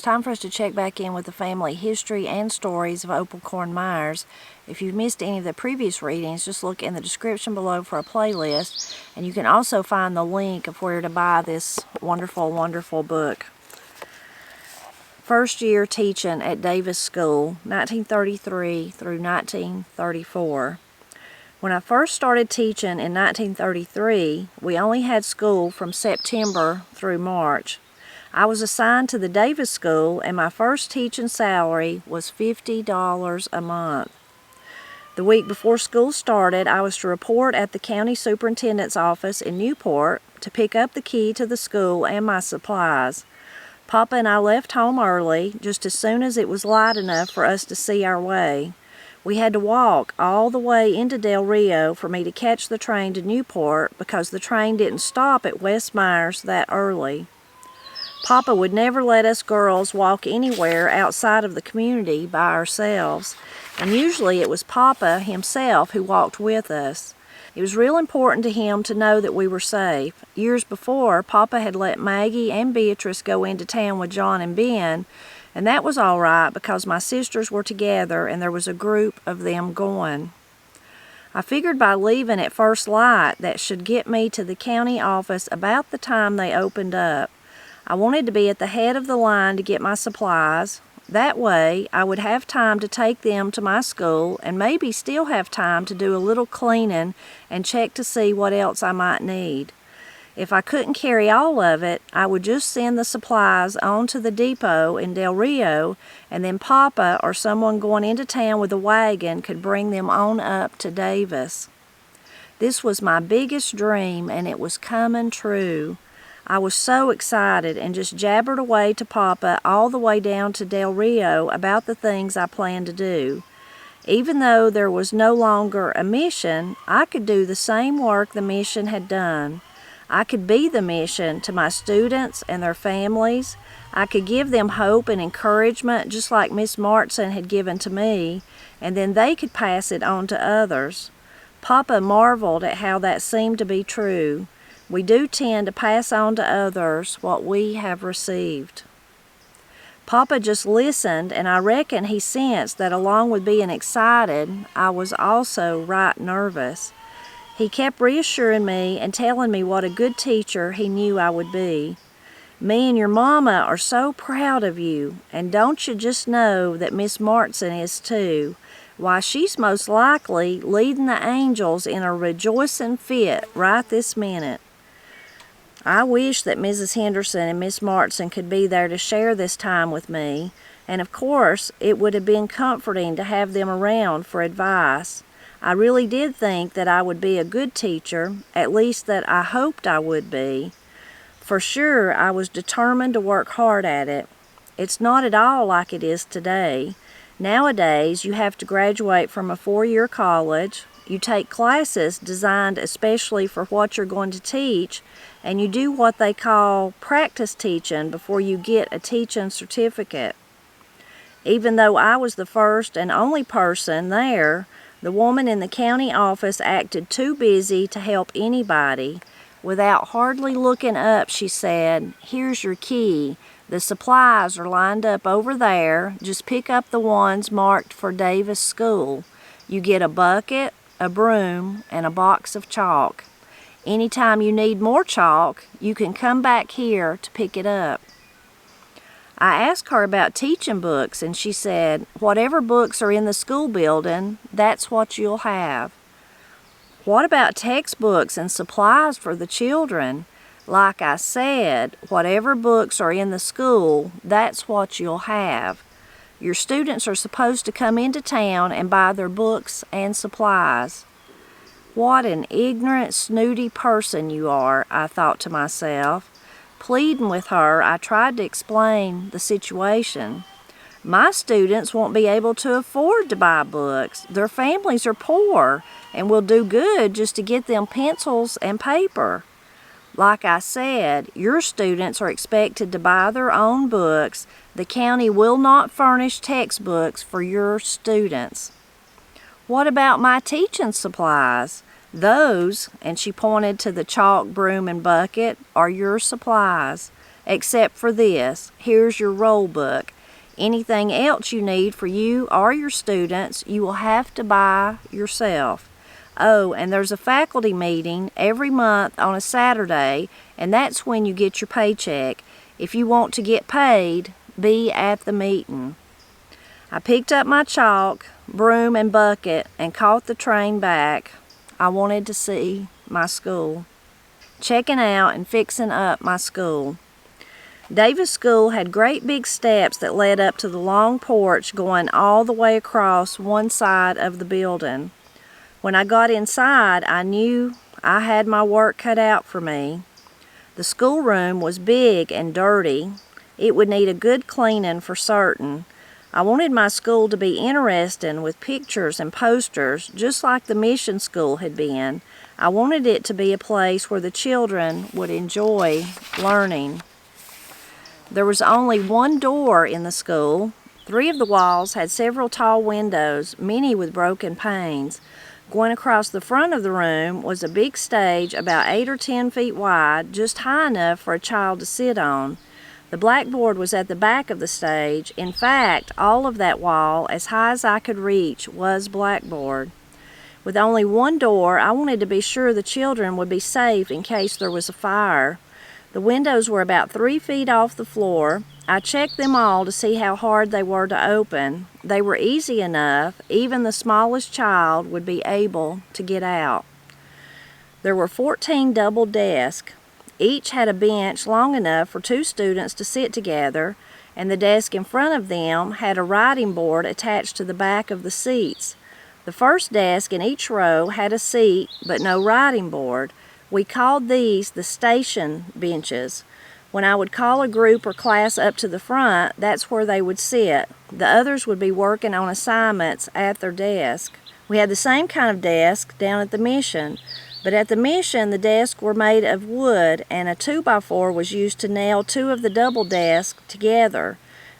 time for us to check back in with the family history and stories of Opal Corn Myers. If you've missed any of the previous readings, just look in the description below for a playlist, and you can also find the link of where to buy this wonderful, wonderful book. First year teaching at Davis School, 1933 through 1934. When I first started teaching in 1933, we only had school from September through March. I was assigned to the Davis School, and my first teaching salary was $50 a month. The week before school started, I was to report at the county superintendent's office in Newport to pick up the key to the school and my supplies. Papa and I left home early, just as soon as it was light enough for us to see our way. We had to walk all the way into Del Rio for me to catch the train to Newport because the train didn't stop at West Myers that early. Papa would never let us girls walk anywhere outside of the community by ourselves, and usually it was Papa himself who walked with us. It was real important to him to know that we were safe. Years before, Papa had let Maggie and Beatrice go into town with John and Ben, and that was all right because my sisters were together and there was a group of them going. I figured by leaving at first light that should get me to the county office about the time they opened up. I wanted to be at the head of the line to get my supplies. That way, I would have time to take them to my school and maybe still have time to do a little cleaning and check to see what else I might need. If I couldn't carry all of it, I would just send the supplies on to the depot in Del Rio, and then Papa or someone going into town with a wagon could bring them on up to Davis. This was my biggest dream, and it was coming true. I was so excited and just jabbered away to Papa all the way down to Del Rio about the things I planned to do. Even though there was no longer a mission, I could do the same work the mission had done. I could be the mission to my students and their families. I could give them hope and encouragement just like Miss Martson had given to me, and then they could pass it on to others. Papa marveled at how that seemed to be true. We do tend to pass on to others what we have received. Papa just listened, and I reckon he sensed that along with being excited, I was also right nervous. He kept reassuring me and telling me what a good teacher he knew I would be. Me and your mama are so proud of you, and don't you just know that Miss Martson is too? Why, she's most likely leading the angels in a rejoicing fit right this minute. I wish that Mrs. Henderson and Miss Martson could be there to share this time with me, and of course it would have been comforting to have them around for advice. I really did think that I would be a good teacher, at least that I hoped I would be. For sure, I was determined to work hard at it. It's not at all like it is today. Nowadays, you have to graduate from a 4-year college, you take classes designed especially for what you're going to teach, and you do what they call practice teaching before you get a teaching certificate. Even though I was the first and only person there, the woman in the county office acted too busy to help anybody. Without hardly looking up, she said, "Here's your key. The supplies are lined up over there. Just pick up the ones marked for Davis School. You get a bucket, a broom, and a box of chalk. Anytime you need more chalk, you can come back here to pick it up." I asked her about teaching books, and she said, "Whatever books are in the school building, that's what you'll have." What about textbooks and supplies for the children? Like I said, whatever books are in the school, that's what you'll have. Your students are supposed to come into town and buy their books and supplies. What an ignorant, snooty person you are, I thought to myself. Pleading with her, I tried to explain the situation. My students won't be able to afford to buy books. Their families are poor and will do good just to get them pencils and paper. Like I said, your students are expected to buy their own books. The county will not furnish textbooks for your students. What about my teaching supplies? Those, and she pointed to the chalk, broom, and bucket, are your supplies. except for this. Here's your roll book. Anything else you need for you or your students, you will have to buy yourself. Oh, and there's a faculty meeting every month on a Saturday, and that's when you get your paycheck. If you want to get paid, be at the meeting." I picked up my chalk, broom, and bucket and caught the train back. I wanted to see my school. Checking out and fixing up my school. Davis School had great big steps that led up to the long porch going all the way across one side of the building. When I got inside, I knew I had my work cut out for me. The schoolroom was big and dirty. It would need a good cleaning for certain. I wanted my school to be interesting with pictures and posters, just like the mission school had been. I wanted it to be a place where the children would enjoy learning. There was only one door in the school. 3 of the walls had several tall windows, many with broken panes. Going across the front of the room was a big stage about 8 or 10 feet wide, just high enough for a child to sit on. The blackboard was at the back of the stage. In fact, all of that wall, as high as I could reach, was blackboard. With only one door, I wanted to be sure the children would be safe in case there was a fire. The windows were about 3 feet off the floor. I checked them all to see how hard they were to open. They were easy enough. Even the smallest child would be able to get out. There were 14 double desks. Each had a bench long enough for 2 students to sit together, and the desk in front of them had a writing board attached to the back of the seats. The first desk in each row had a seat, but no writing board. We called these the station benches. When I would call a group or class up to the front, that's where they would sit. The others would be working on assignments at their desk. We had the same kind of desk down at the mission, but at the mission the desks were made of wood, and a 2x4 was used to nail 2 of the double desks together.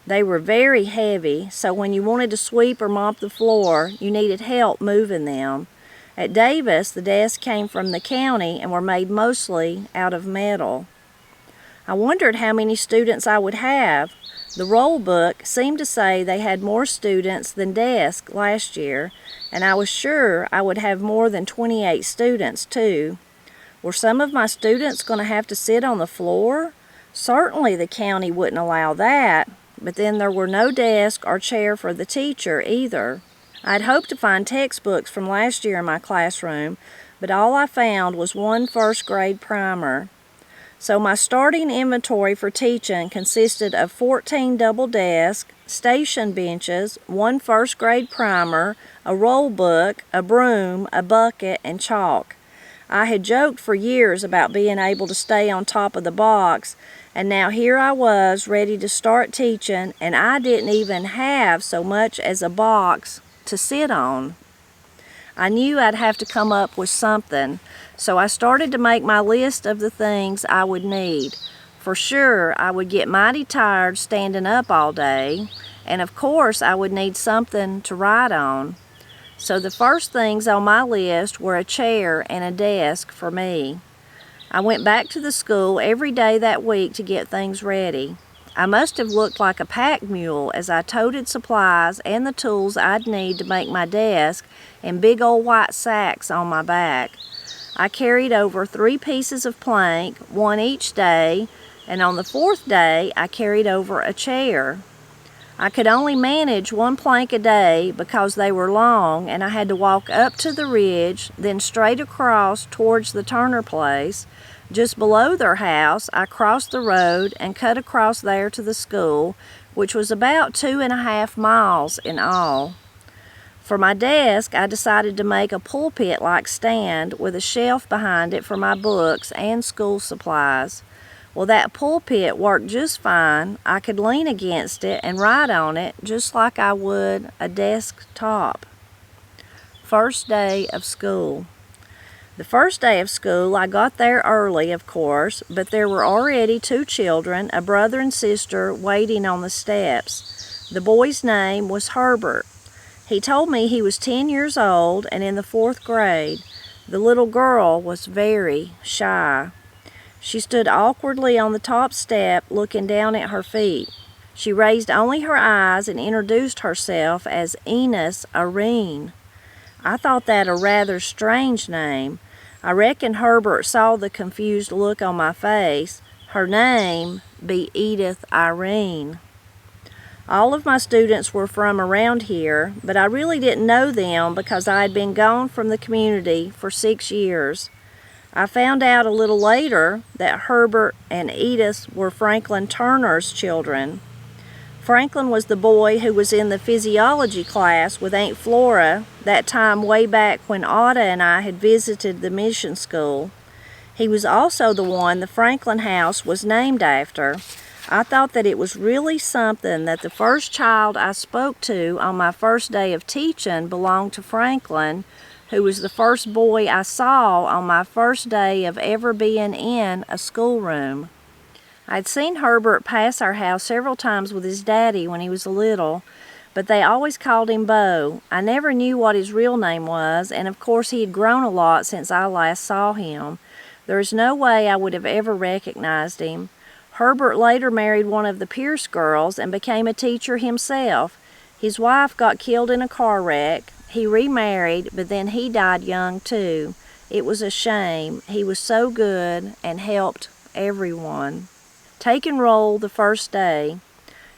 They were very heavy, so when you wanted to sweep or mop the floor, you needed help moving them. At Davis, the desks came from the county and were made mostly out of metal. I wondered how many students I would have. The roll book seemed to say they had more students than desks last year, and I was sure I would have more than 28 students too. Were some of my students going to have to sit on the floor? Certainly the county wouldn't allow that, but then there were no desk or chair for the teacher either. I'd hoped to find textbooks from last year in my classroom, but all I found was one first-grade primer. So my starting inventory for teaching consisted of 14 double desks, station benches, one first-grade primer, a roll book, a broom, a bucket, and chalk. I had joked for years about being able to stay on top of the box, and now here I was ready to start teaching, and I didn't even have so much as a box to sit on. I knew I'd have to come up with something, so I started to make my list of the things I would need. For sure, I would get mighty tired standing up all day, and of course I would need something to write on. So the first things on my list were a chair and a desk for me. I went back to the school every day that week to get things ready. I must have looked like a pack mule as I toted supplies and the tools I'd need to make my desk in big old white sacks on my back. I carried over 3 pieces of plank, one each day, and on the 4th day I carried over a chair. I could only manage 1 plank a day because they were long, and I had to walk up to the ridge, then straight across towards the Turner place. Just below their house, I crossed the road and cut across there to the school, which was about 2.5 miles in all. For my desk, I decided to make a pulpit-like stand with a shelf behind it for my books and school supplies. Well, that pulpit worked just fine. I could lean against it and write on it just like I would a desktop. First day of school. The first day of school, I got there early, of course, but there were already 2 children, a brother and sister, waiting on the steps. The boy's name was Herbert. He told me he was 10 years old and in the 4th grade. The little girl was very shy. She stood awkwardly on the top step, looking down at her feet. She raised only her eyes and introduced herself as Enos Irene. I thought that a rather strange name. I reckon Herbert saw the confused look on my face. Her name be Edith Irene. All of my students were from around here, but I really didn't know them because I had been gone from the community for 6 years. I found out a little later that Herbert and Edith were Franklin Turner's children. Franklin was the boy who was in the physiology class with Aunt Flora that time way back when Ada and I had visited the mission school. He was also the one the Franklin house was named after. I thought that it was really something that the first child I spoke to on my first day of teaching belonged to Franklin, who was the first boy I saw on my first day of ever being in a schoolroom. I'd seen Herbert pass our house several times with his daddy when he was little, but they always called him Bo. I never knew what his real name was, and of course he had grown a lot since I last saw him. There is no way I would have ever recognized him. Herbert later married one of the Pierce girls and became a teacher himself. His wife got killed in a car wreck. He remarried, but then he died young too. It was a shame. He was so good and helped everyone. Taking roll the first day.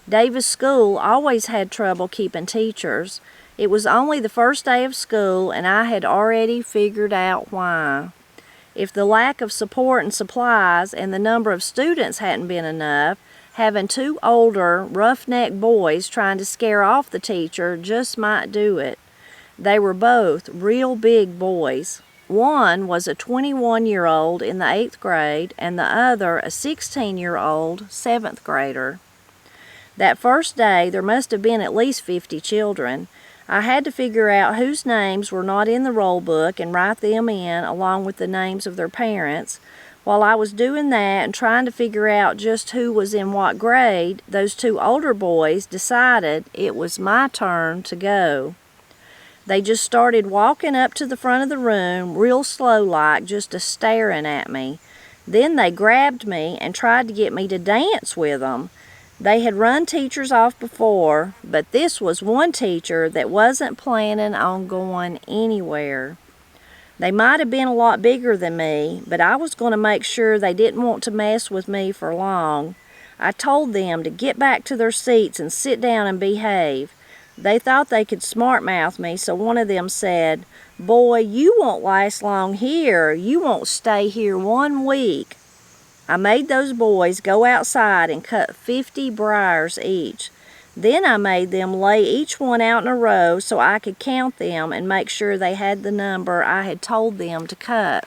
Davis School always had trouble keeping teachers. It was only the first day of school, and I had already figured out why. If the lack of support and supplies and the number of students hadn't been enough, having 2 older, roughneck boys trying to scare off the teacher just might do it. They were both real big boys. One was a 21-year-old in the 8th grade, and the other a 16-year-old 7th grader. That first day, there must have been at least 50 children. I had to figure out whose names were not in the roll book and write them in along with the names of their parents. While I was doing that and trying to figure out just who was in what grade, those 2 older boys decided it was my turn to go. They just started walking up to the front of the room, real slow-like, just a-staring at me. Then they grabbed me and tried to get me to dance with them. They had run teachers off before, but this was one teacher that wasn't planning on going anywhere. They might have been a lot bigger than me, but I was going to make sure they didn't want to mess with me for long. I told them to get back to their seats and sit down and behave. They thought they could smart-mouth me, so one of them said, "Boy, you won't last long here. You won't stay here 1 week." I made those boys go outside and cut 50 briars each. Then I made them lay each one out in a row so I could count them and make sure they had the number I had told them to cut.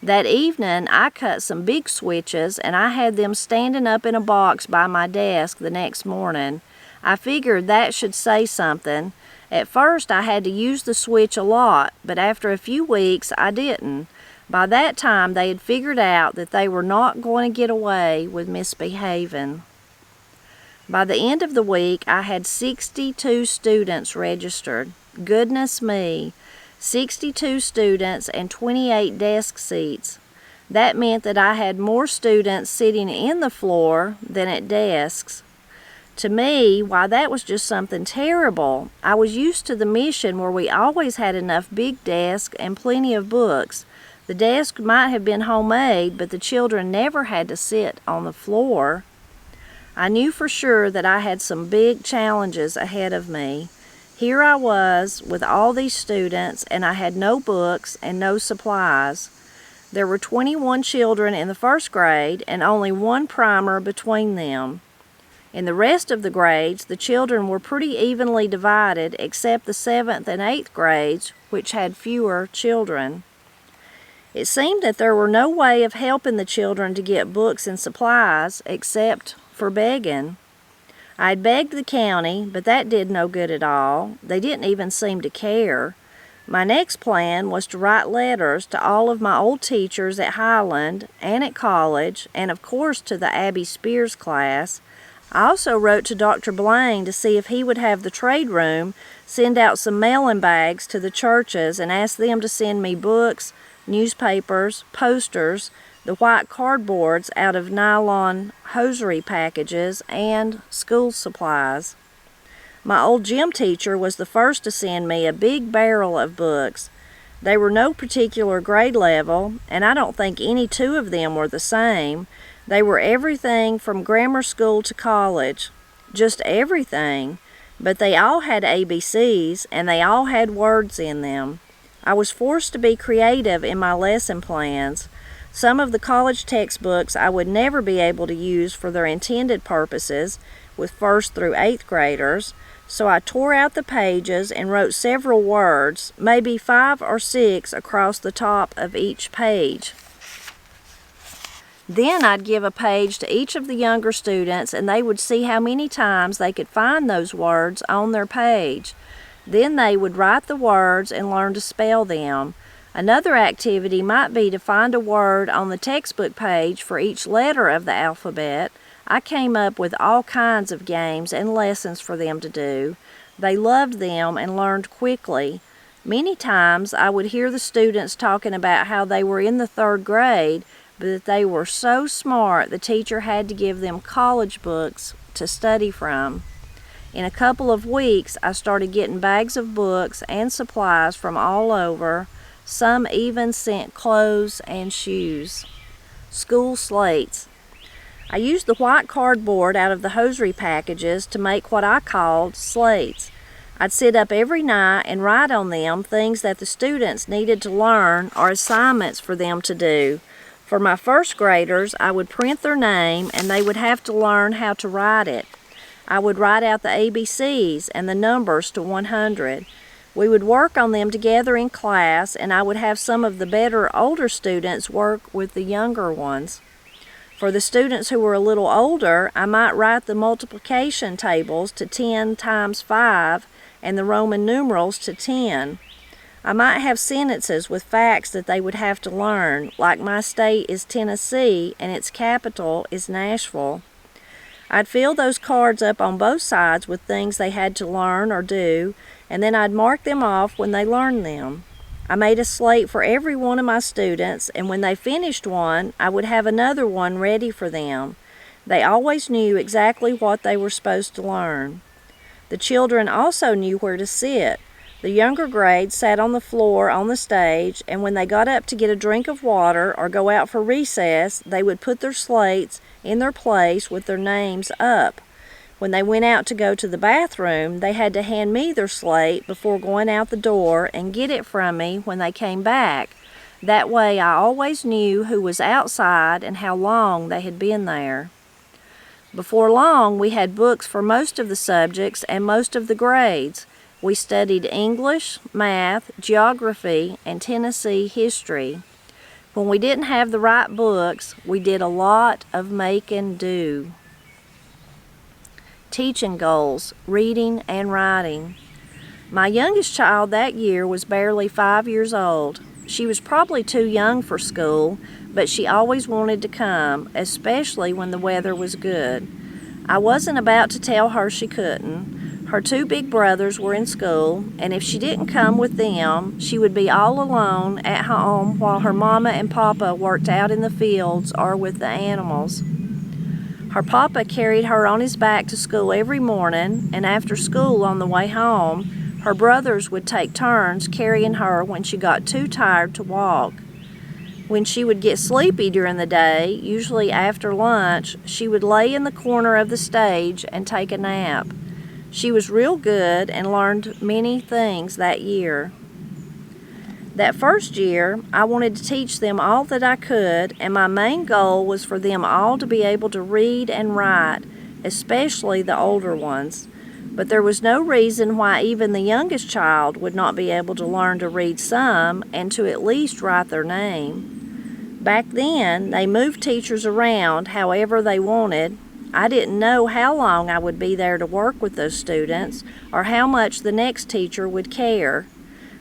That evening, I cut some big switches, and I had them standing up in a box by my desk the next morning. I figured that should say something. At first, I had to use the switch a lot, but after a few weeks, I didn't. By that time, they had figured out that they were not going to get away with misbehaving. By the end of the week, I had 62 students registered. Goodness me, 62 students and 28 desk seats. That meant that I had more students sitting in the floor than at desks. To me, why, that was just something terrible. I was used to the mission where we always had enough big desks and plenty of books. The desk might have been homemade, but the children never had to sit on the floor. I knew for sure that I had some big challenges ahead of me. Here I was with all these students, and I had no books and no supplies. There were 21 children in the 1st grade and only 1 primer between them. In the rest of the grades, the children were pretty evenly divided except the 7th and 8th grades, which had fewer children. It seemed that there were no way of helping the children to get books and supplies except for begging. I'd begged the county, but that did no good at all. They didn't even seem to care. My next plan was to write letters to all of my old teachers at Highland and at college, and of course to the Abby Spears class. I also wrote to Dr. Blaine to see if he would have the trade room send out some mailing bags to the churches and ask them to send me books, newspapers, posters, the white cardboards out of nylon hosiery packages, and school supplies. My old gym teacher was the first to send me a big barrel of books. They were no particular grade level, and I don't think any two of them were the same. They were everything from grammar school to college. Just everything. But they all had ABCs, and they all had words in them. I was forced to be creative in my lesson plans. Some of the college textbooks I would never be able to use for their intended purposes with 1st through 8th graders, so I tore out the pages and wrote several words, maybe 5 or 6 across the top of each page. Then I'd give a page to each of the younger students, and they would see how many times they could find those words on their page. Then they would write the words and learn to spell them. Another activity might be to find a word on the textbook page for each letter of the alphabet. I came up with all kinds of games and lessons for them to do. They loved them and learned quickly. Many times I would hear the students talking about how they were in the 3rd grade, but that they were so smart the teacher had to give them college books to study from. In a couple of weeks, I started getting bags of books and supplies from all over. Some even sent clothes and shoes. School slates. I used the white cardboard out of the hosiery packages to make what I called slates. I'd sit up every night and write on them things that the students needed to learn or assignments for them to do. For my 1st graders, I would print their name and they would have to learn how to write it. I would write out the ABCs and the numbers to 100. We would work on them together in class, and I would have some of the better older students work with the younger ones. For the students who were a little older, I might write the multiplication tables to 10 times 5 and the Roman numerals to 10. I might have sentences with facts that they would have to learn, like my state is Tennessee and its capital is Nashville. I'd fill those cards up on both sides with things they had to learn or do, and then I'd mark them off when they learned them. I made a slate for every one of my students, and when they finished one, I would have another one ready for them. They always knew exactly what they were supposed to learn. The children also knew where to sit. The younger grades sat on the floor on the stage, and when they got up to get a drink of water or go out for recess, they would put their slates in their place with their names up. When they went out to go to the bathroom, they had to hand me their slate before going out the door and get it from me when they came back. That way I always knew who was outside and how long they had been there. Before long, we had books for most of the subjects and most of the grades. We studied English, math, geography, and Tennessee history. When we didn't have the right books, we did a lot of make and do. Teaching goals, reading and writing. My youngest child that year was barely 5 years old. She was probably too young for school, but she always wanted to come, especially when the weather was good. I wasn't about to tell her she couldn't. Her 2 big brothers were in school, and if she didn't come with them, she would be all alone at home while her mama and papa worked out in the fields or with the animals. Her papa carried her on his back to school every morning, and after school on the way home, her brothers would take turns carrying her when she got too tired to walk. When she would get sleepy during the day, usually after lunch, she would lay in the corner of the stage and take a nap. She was real good and learned many things that year. That first year, I wanted to teach them all that I could, and my main goal was for them all to be able to read and write, especially the older ones. But there was no reason why even the youngest child would not be able to learn to read some and to at least write their name. Back then, they moved teachers around however they wanted. I didn't know how long I would be there to work with those students or how much the next teacher would care.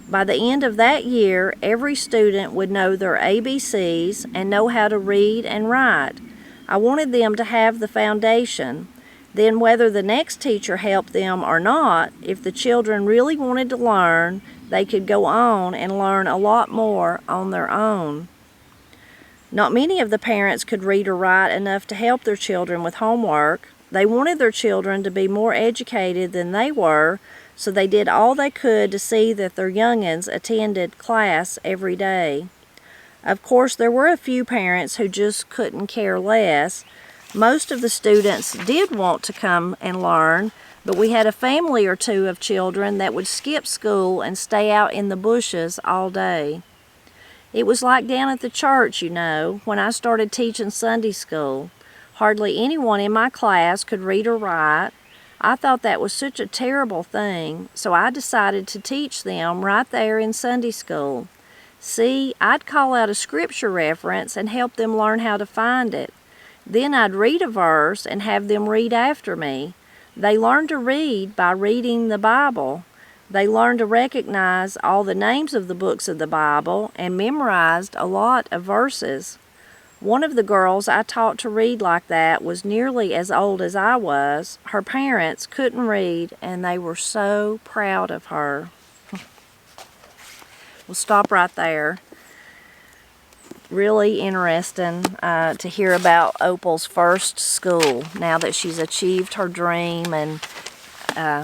By the end of that year, every student would know their ABCs and know how to read and write. I wanted them to have the foundation. Then whether the next teacher helped them or not, if the children really wanted to learn, they could go on and learn a lot more on their own. Not many of the parents could read or write enough to help their children with homework. They wanted their children to be more educated than they were, so they did all they could to see that their youngins attended class every day. Of course, there were a few parents who just couldn't care less. Most of the students did want to come and learn, but we had a family or two of children that would skip school and stay out in the bushes all day. It was like down at the church, you know, when I started teaching Sunday school. Hardly anyone in my class could read or write. I thought that was such a terrible thing, so I decided to teach them right there in Sunday school. See, I'd call out a scripture reference and help them learn how to find it. Then I'd read a verse and have them read after me. They learned to read by reading the Bible. They learned to recognize all the names of the books of the Bible and memorized a lot of verses. One of the girls I taught to read like that was nearly as old as I was. Her parents couldn't read, and they were so proud of her. We'll stop right there. Really interesting to hear about Opal's first school, now that she's achieved her dream, and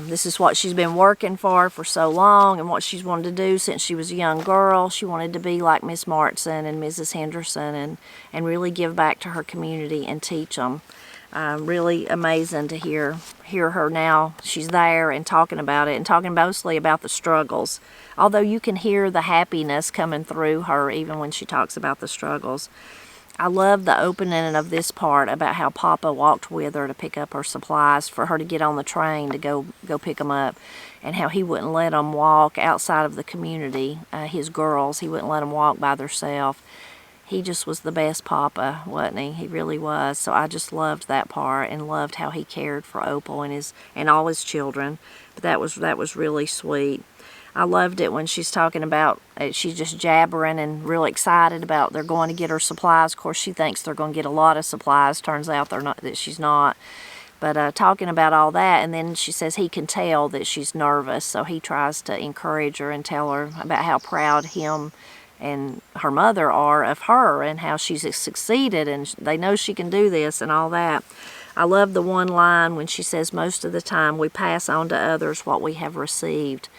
this is what she's been working for so long, and what she's wanted to do since she was a young girl. She wanted to be like Miss Martson and Mrs. Henderson and really give back to her community and teach them. Really amazing to hear her now. She's there and talking about it, and talking mostly about the struggles. Although you can hear the happiness coming through her even when she talks about the struggles. I love the opening of this part about how Papa walked with her to pick up her supplies for her to get on the train to go pick them up, and how he wouldn't let them walk outside of the community, his girls. He wouldn't let them walk by themselves. He just was the best Papa, wasn't he? He really was. So I just loved that part and loved how he cared for Opal and all his children. But that was really sweet. I loved it when she's talking about, she's just jabbering and real excited about they're going to get her supplies. Of course, she thinks they're going to get a lot of supplies. Turns out they're not, that she's not. But talking about all that, and then she says he can tell that she's nervous, so he tries to encourage her and tell her about how proud him and her mother are of her and how she's succeeded and they know she can do this and all that. I love the one line when she says, most of the time we pass on to others what we have received.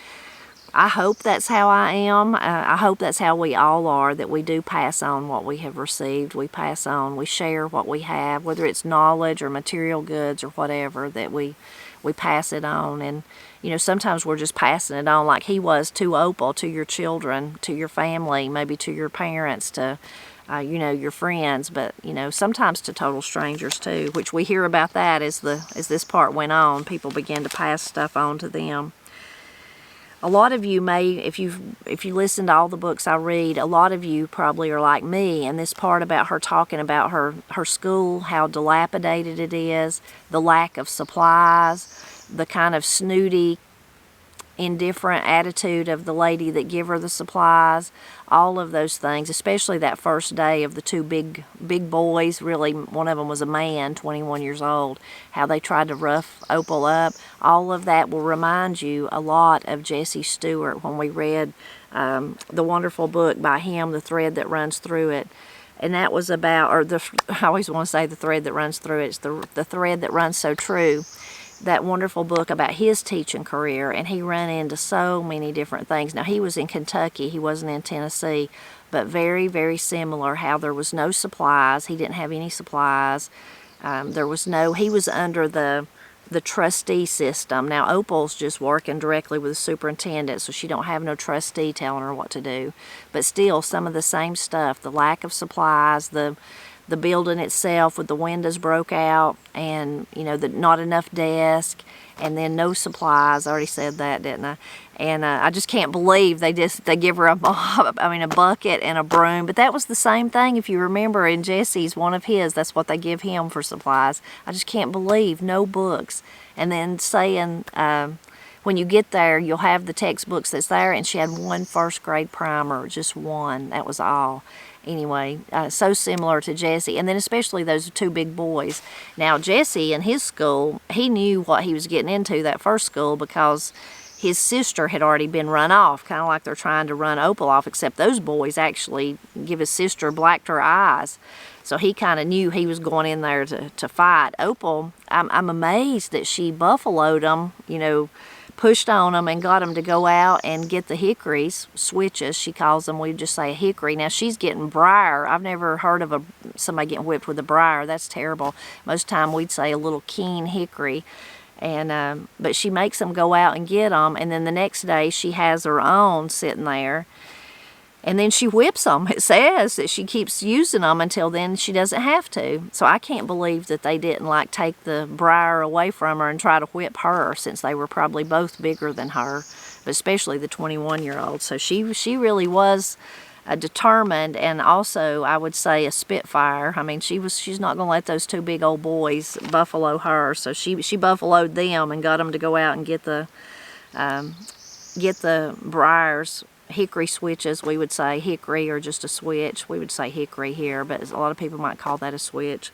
I hope that's how I am. I hope that's how we all are, that we do pass on what we have received. We pass on, we share what we have, whether it's knowledge or material goods or whatever, that we pass it on. And, you know, sometimes we're just passing it on like he was to Opal, to your children, to your family, maybe to your parents, to, you know, your friends, but, you know, sometimes to total strangers too, which we hear about that as this part went on. People began to pass stuff on to them. A lot of you may, if you listen to all the books I read, a lot of you probably are like me, and this part about her talking about her school, how dilapidated it is, the lack of supplies, the kind of snooty, indifferent attitude of the lady that give her the supplies, all of those things, especially that first day of the two big boys. Really, one of them was a man, 21 years old, how they tried to rough Opal up. All of that will remind you a lot of Jesse Stewart when we read the wonderful book by him, The Thread That Runs Through It. And that was about, I always want to say the thread that runs through it. It's the thread that runs so true. That wonderful book about his teaching career, and he ran into so many different things. Now, he was in Kentucky, he wasn't in Tennessee, but very, very similar, how there was no supplies. He didn't have any supplies. He was under the trustee system. Now, Opal's just working directly with the superintendent, so she don't have no trustee telling her what to do. But still, some of the same stuff, the lack of supplies, the building itself with the windows broke out, and, you know, not enough desk, and then no supplies. I already said that, didn't I? And I just can't believe they give her a bucket and a broom. But that was the same thing, if you remember, in Jesse's, one of his, that's what they give him for supplies. I just can't believe no books. And then saying, when you get there, you'll have the textbooks that's there, and she had one first grade primer, just one. That was all. Anyway, so similar to Jesse, and then especially those two big boys. Now, Jesse in his school, he knew what he was getting into, that first school, because his sister had already been run off, kind of like they're trying to run Opal off, except those boys actually give his sister blacked her eyes. So he kind of knew he was going in there to fight. Opal, I'm amazed that she buffaloed them, you know, pushed on them and got them to go out and get the hickories, switches, she calls them. We just say a hickory. Now she's getting briar. I've never heard of somebody getting whipped with a briar. That's terrible. Most of the time we'd say a little keen hickory. And but she makes them go out and get them, and then the next day she has her own sitting there, and then she whips them. It says that she keeps using them until then she doesn't have to. So I can't believe that they didn't like take the briar away from her and try to whip her, since they were probably both bigger than her, but especially the 21-year-old. So she really was determined, and also I would say a spitfire. I mean, she's not going to let those two big old boys buffalo her. So she buffaloed them and got them to go out and get the briars, hickory switches. We would say hickory, or just a switch. We would say hickory here, but a lot of people might call that a switch.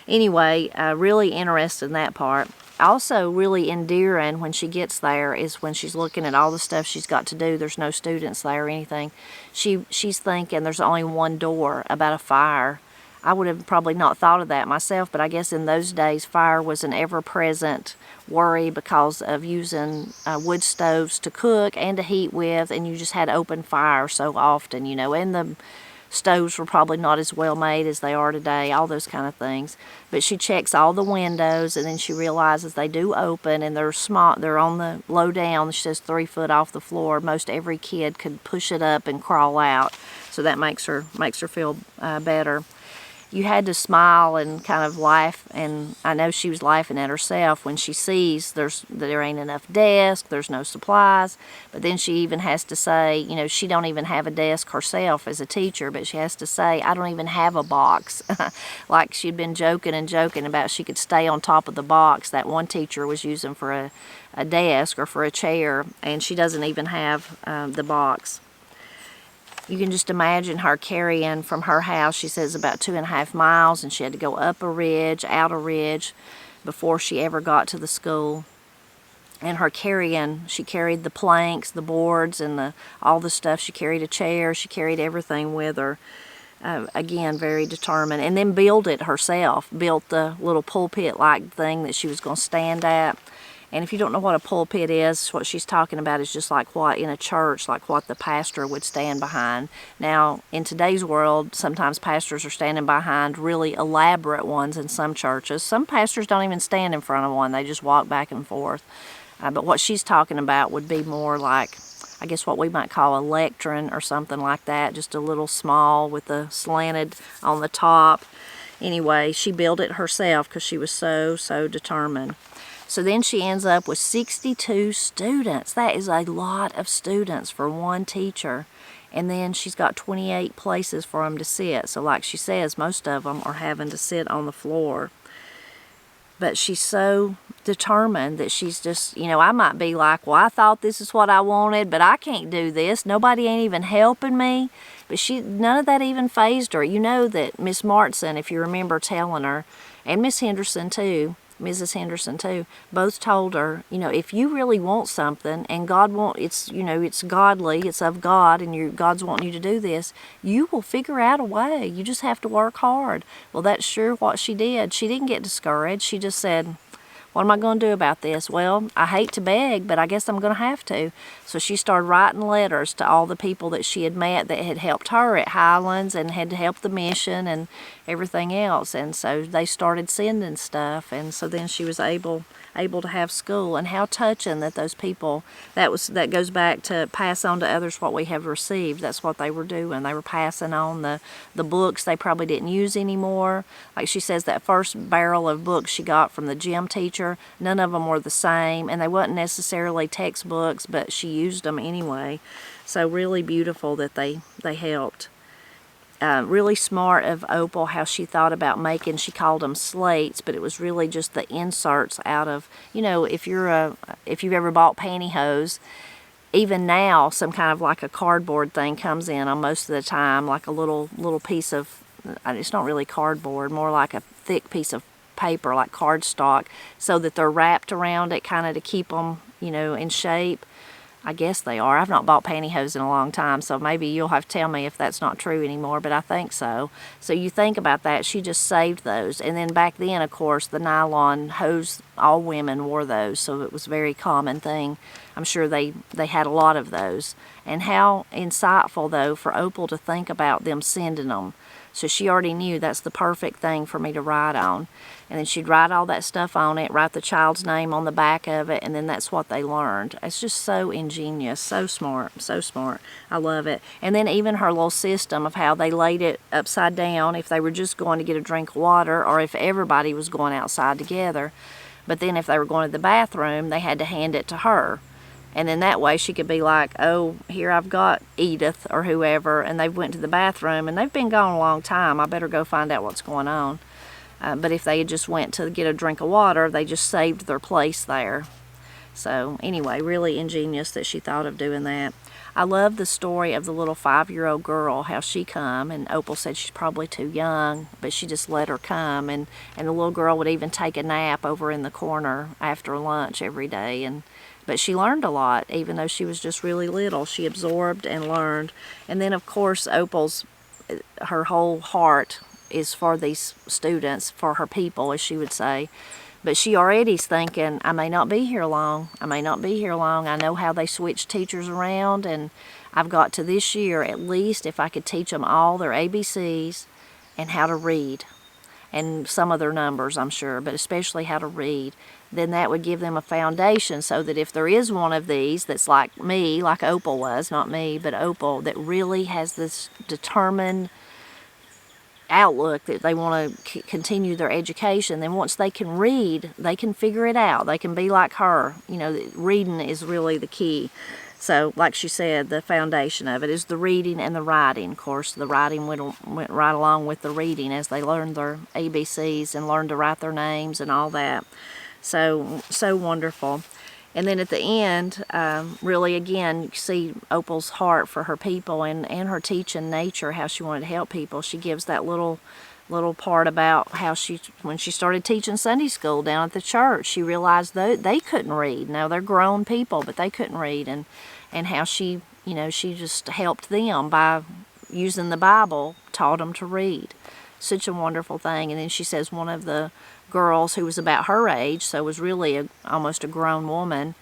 Anyway, really interested in that part. Also really endearing when she gets there is when she's looking at all the stuff she's got to do. There's no students there or anything. She's thinking there's only one door about a fire. I would have probably not thought of that myself, but I guess in those days fire was an ever-present worry because of using wood stoves to cook and to heat with, and you just had open fire so often, you know, and the stoves were probably not as well made as they are today, all those kind of things. But she checks all the windows, and then she realizes they do open, and they're small, they're on the low down. She says 3 foot off the floor. Most every kid could push it up and crawl out, so that makes her feel better. You had to smile and kind of laugh, and I know she was laughing at herself when she sees there ain't enough desks, there's no supplies, but then she even has to say, you know, she don't even have a desk herself as a teacher, but she has to say, I don't even have a box. Like she'd been joking about she could stay on top of the box that one teacher was using for a desk or for a chair, and she doesn't even have the box. You can just imagine her carrying from her house, she says about 2.5 miles, and she had to go up a ridge, out a ridge, before she ever got to the school. And her carrying, she carried the planks, the boards, and all the stuff. She carried a chair, she carried everything with her. Again, very determined. And then built it herself, built the little pulpit-like thing that she was going to stand at. And if you don't know what a pulpit is, what she's talking about is just like what in a church, like what the pastor would stand behind. Now, in today's world, sometimes pastors are standing behind really elaborate ones in some churches. Some pastors don't even stand in front of one. They just walk back and forth. But what she's talking about would be more like, I guess what we might call a lectern or something like that, just a little small with the slanted on the top. Anyway, she built it herself because she was so determined. So then she ends up with 62 students. That is a lot of students for one teacher. And then she's got 28 places for them to sit. So like she says, most of them are having to sit on the floor. But she's so determined that she's just, you know, I might be like, well, I thought this is what I wanted, but I can't do this. Nobody ain't even helping me. But none of that even fazed her. You know that Miss Martson, if you remember telling her, and Miss Henderson too, Mrs. Henderson too, both told her, you know, if you really want something and God it's, you know, it's godly, it's of God, and God's wanting you to do this, you will figure out a way. You just have to work hard. Well, that's sure what she did. She didn't get discouraged. She just said, what am I going to do about this? Well, I hate to beg, but I guess I'm going to have to. So she started writing letters to all the people that she had met that had helped her at Highlands and had helped the mission and everything else. And so they started sending stuff, and so then she was able to have school. And how touching that those people, that goes back to pass on to others what we have received. That's what they were doing. They were passing on the books they probably didn't use anymore. Like she says, that first barrel of books she got from the gym teacher, none of them were the same, and they wasn't necessarily textbooks, but she used them anyway. So really beautiful that they helped. Really smart of Opal how she thought about making, she called them slates, but it was really just the inserts out of, you know, if you've ever bought pantyhose, even now some kind of like a cardboard thing comes in on most of the time, like a little piece of, it's not really cardboard, more like a thick piece of paper, like cardstock, so that they're wrapped around it kind of to keep them, you know, in shape. I guess they are. I've not bought pantyhose in a long time, so maybe you'll have to tell me if that's not true anymore, but I think so. So you think about that, she just saved those. And then back then, of course, the nylon hose, all women wore those, so it was a very common thing. I'm sure they had a lot of those. And how insightful, though, for Opal to think about them sending them. So she already knew that's the perfect thing for me to write on. And then she'd write all that stuff on it, write the child's name on the back of it, and then that's what they learned. It's just so ingenious, so smart, so smart. I love it. And then even her little system of how they laid it upside down if they were just going to get a drink of water or if everybody was going outside together. But then if they were going to the bathroom, they had to hand it to her. And then that way she could be like, oh, here I've got Edith or whoever, and they've went to the bathroom, and they've been gone a long time. I better go find out what's going on. But if they had just went to get a drink of water, they just saved their place there. So anyway, really ingenious that she thought of doing that. I love the story of the little 5-year-old girl, how she come, and Opal said she's probably too young, but she just let her come, and the little girl would even take a nap over in the corner after lunch every day, but she learned a lot, even though she was just really little. She absorbed and learned. And then, of course, her whole heart is for these students, for her people, as she would say. But she already's thinking, I may not be here long. I may not be here long. I know how they switch teachers around, and I've got to this year, at least, if I could teach them all their ABCs and how to read. And some of their numbers, I'm sure, but especially how to read, then that would give them a foundation so that if there is one of these that's like me, like Opal was, not me, but Opal, that really has this determined outlook that they want to continue their education, then once they can read, they can figure it out. They can be like her. You know, reading is really the key. So, like she said, the foundation of it is the reading and the writing. Of course, the writing went right along with the reading as they learned their ABCs and learned to write their names and all that. So wonderful. And then at the end, really, again, you see Opal's heart for her people and her teaching nature, how she wanted to help people. She gives that little part about how when she started teaching Sunday school down at the church, she realized they couldn't read. Now, they're grown people, but they couldn't read. And how she just helped them by using the Bible, taught them to read. Such a wonderful thing. And then she says one of the girls who was about her age, so was really almost a grown woman,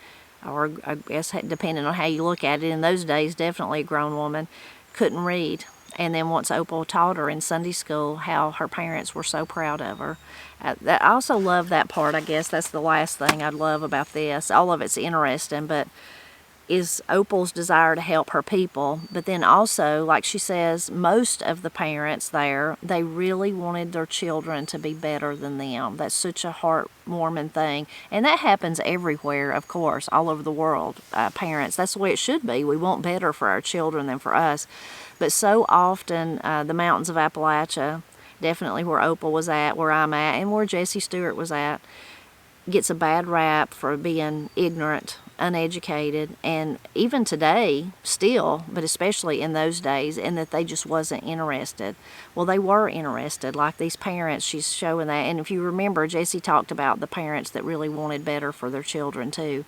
or I guess depending on how you look at it, in those days definitely a grown woman, couldn't read. And then once Opal taught her in Sunday school how her parents were so proud of her. I also love that part. I guess that's the last thing I love about this. All of it's interesting, but is Opal's desire to help her people. But then also, like she says, most of the parents there, they really wanted their children to be better than them. That's such a heartwarming thing. And that happens everywhere, of course, all over the world. Parents, that's the way it should be. We want better for our children than for us. But so often, the mountains of Appalachia, definitely where Opal was at, where I'm at, and where Jessie Stewart was at, gets a bad rap for being ignorant, uneducated, and even today, still, but especially in those days, in that they just wasn't interested. Well, they were interested, like these parents, she's showing that. And if you remember, Jessie talked about the parents that really wanted better for their children, too.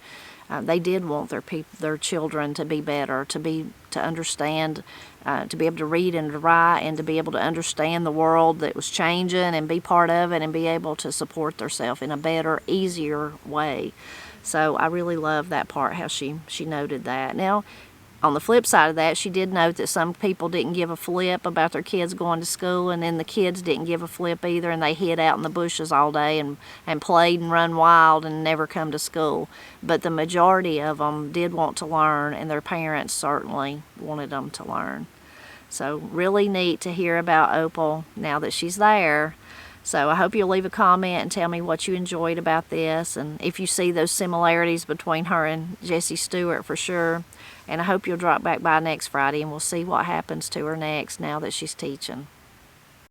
They did want their children to be better, to understand, to be able to read and to write, and to be able to understand the world that was changing and be part of it and be able to support themselves in a better, easier way. So I really love that part, how she noted that. Now, on the flip side of that, she did note that some people didn't give a flip about their kids going to school, and then the kids didn't give a flip either, and they hid out in the bushes all day and played and run wild and never come to school. But the majority of them did want to learn, and their parents certainly wanted them to learn. So really neat to hear about Opal now that she's there. So I hope you'll leave a comment and tell me what you enjoyed about this, and if you see those similarities between her and Jessie Stewart, for sure. And I hope you'll drop back by next Friday and we'll see what happens to her next now that she's teaching.